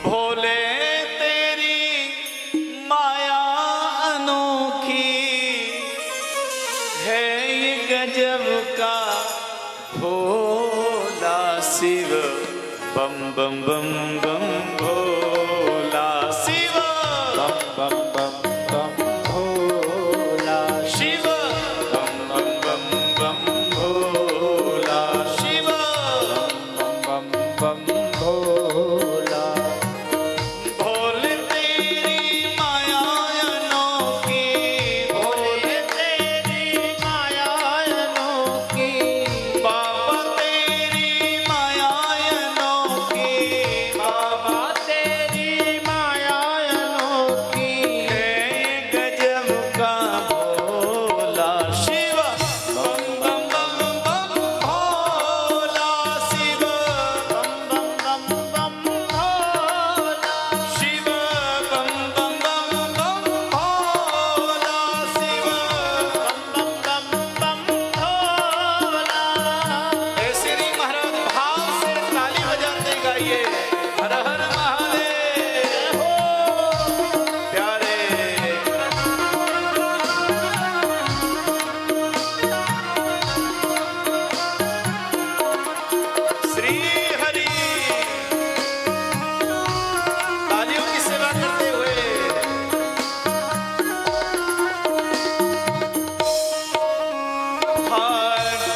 भोले तेरी माया अनोखी है, ये गजब का भोला शिव, बम बम बम बम भोला शिव, बम बम बम बम भोला शिव बम बम बम बम भोला शिव, बम बम भोला। भोले तेरी माया अनोखी, भोले तेरी माया अनोखी, बाबा तेरी माया अनोखी, बाबा तेरी माया अनोखी है, ये गजब का भोला शिव, बम बम बम बम भोला शिव, बम बम बम बम भोला शिव, बम बम बम बम भोला शिव, बम बम बम बम भोला। ऐसे नहीं महाराज, भाव से ताली बजाते गाइए, हर हर महादेव हो प्यारे। श्री हरि तालियों की सेवा करते हुए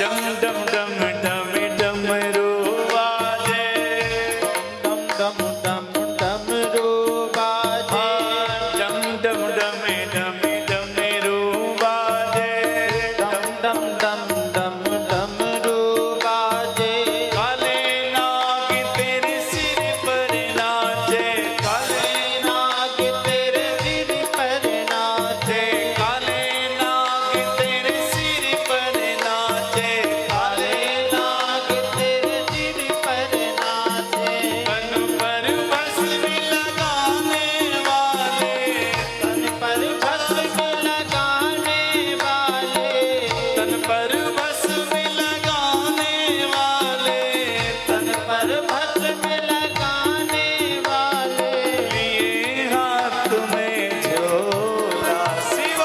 डम डम डम डम डमरू बाजे, डम डम डम डमरू बाजे, डम डम डम डम डमरू बाजे, डम डम डम डम डमरू बाजे। काले नाग तेरे सिर पर नाचे, काले नाग तेरे सिर पर नाचे, काले नाग तेरे सिर पर नाचे, काले नाग तेरे सिर पर नाचे। तन पर भस्म लगाने वाले, तन पर भस्म लगाने वाले, तन पर भस्म लगाने वाले, तन पर भस्म लगाने वाले। लिए हाथ में झोला शिव,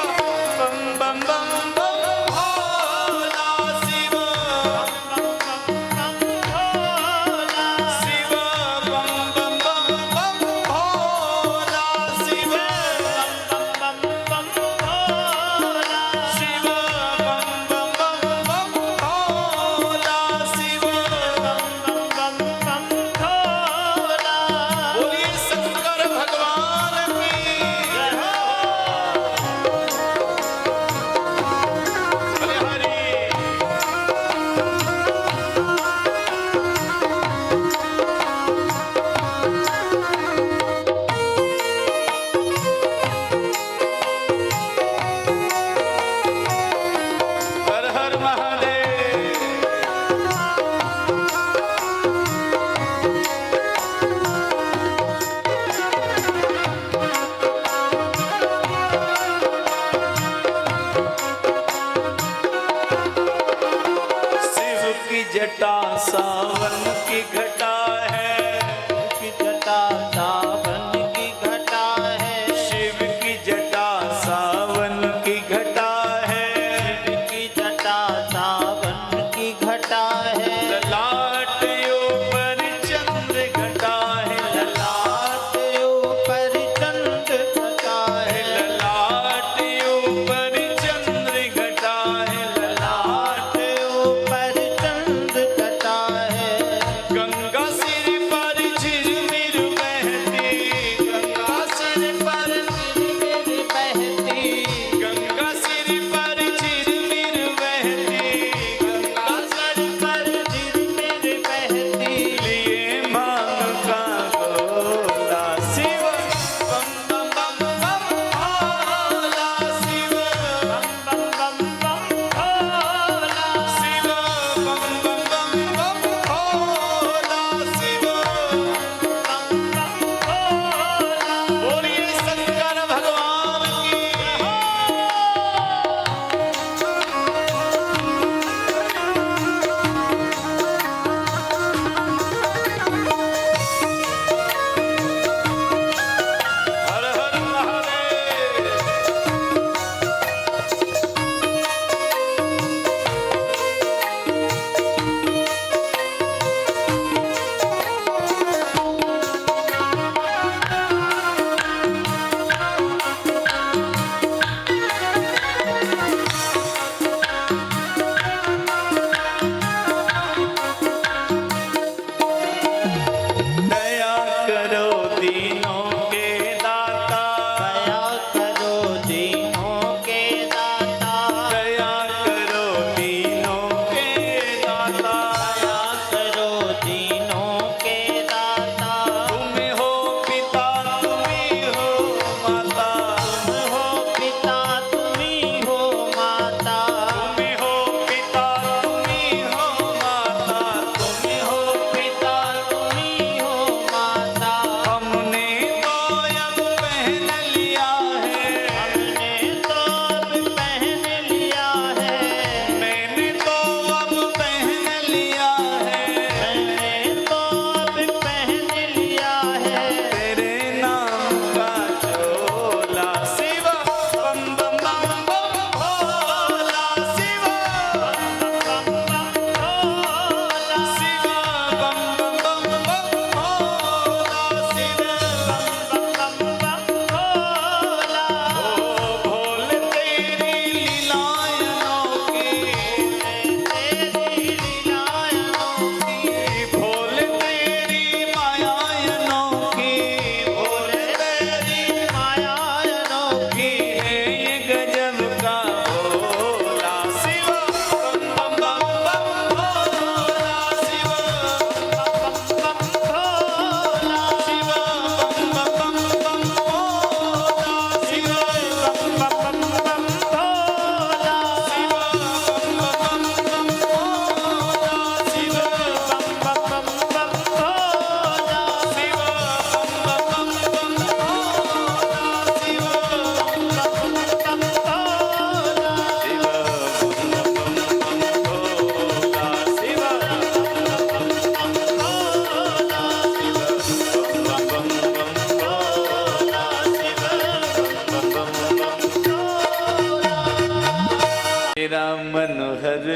बम बम बम बम भोला शिव, बम बम बम भोला शिव, बम बम बम बम भोला शिव, बम बम बम भोला शिव, बम बम बम भोला शिव, बम बम बम भोला। बोलिए शंकर भगवान की जय हो। हरे हरि हर हर महादेव। शिव की जटा सावन की घटा है, की जटा सावन की घटा है, शिव की जटा सावन की घटा है, की जटा सावन की घटा है। ललाट ऊपर चंद्र घटा है, ललाट ऊपर चंद्र घटा है, ललाट ऊपर चंद्र घटा है, ललाट ऊपर चंद्र घटा है। गंगा सिर पर झिरमिर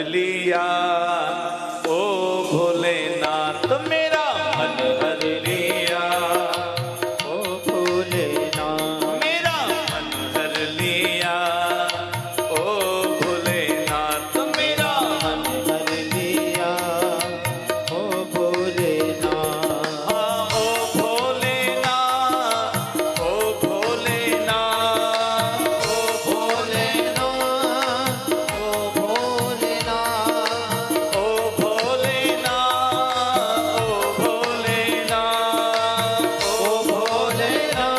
लिया, ओ भोलेनाथ मेरा मन हर लिया, ओ भोलेनाथ मेरा मन हर लिया, ओ भोलेनाथ मेरा मन हर लिया, ओ भोलेनाथ हाँ, ओ भोलेनाथ, ओ भोलेनाथ, ओ भोलेनाथ ओ भोलेनाथ ओ भोलेनाथ, ओ भोलेनाथ, ओ भोलेनाथ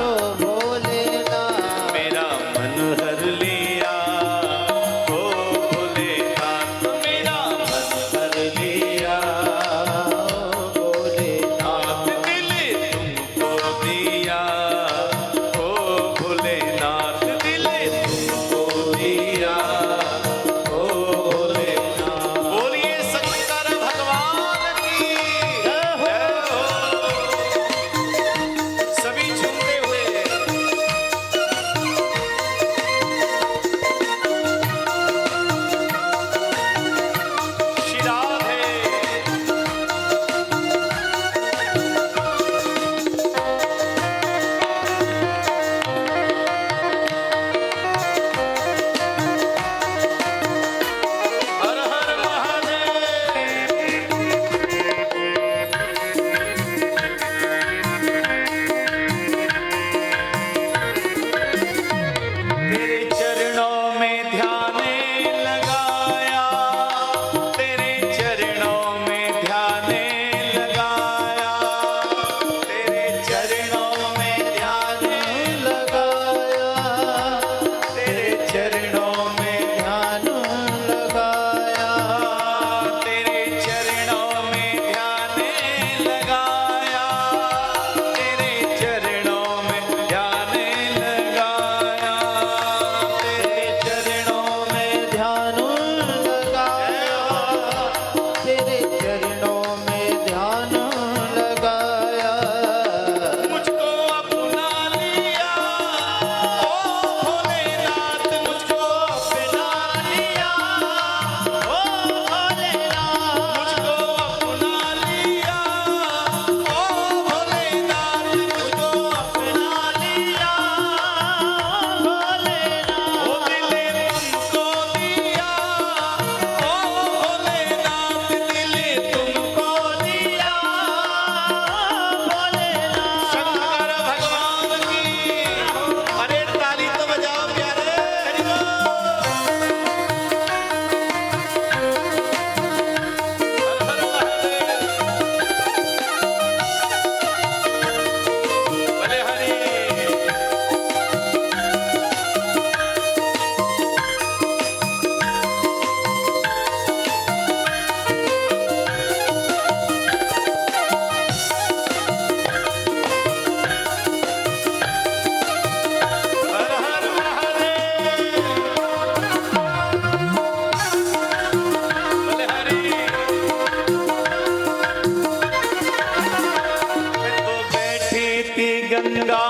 ओ भोलेनाथ मेरा मन हर लिया, ओ भोलेनाथ मेरा मन हर लिया, भोलेनाथ दिल तुमको दिया, ओ भोलेनाथ दिल तुमको दिया, ओ भोलेनाथ। बोलिए शंकर भगवान की जय हो। सभी झूमते हुए श्री राधे। हर हर महादेव। तेरे चरणों में ध्यान लगाया, तेरे चरणों में ध्यान लगाया, तेरे चरणों में ध्यान लगाया तेरे चरणों में ध्यान लगाया तेरे चरणों में ध्यान लगाया, तेरे चरणों में ध्यान लगाया, तेरे चरणों में ध्यान लगाया तेरे चरणों में ध्यान लगाया मुझको अपना लिया, ओ भोलेनाथ मुझको अपना लिया, ओ भोलेनाथ मुझको अपना लिया, ओ भोलेनाथ मुझको अपना लिया, भोलेनाथ ओ दिल तुमको दिया, ओ भोलेनाथ दिल तुमको दिया, भोलेनाथ। शंकर भगवान की अरे ताली तो बजाओ प्यारे, हरि बोल। हर हर महादेव। भले हरि। हर हर महादेव। भले हरि। मैं तो बैठी थी गंगा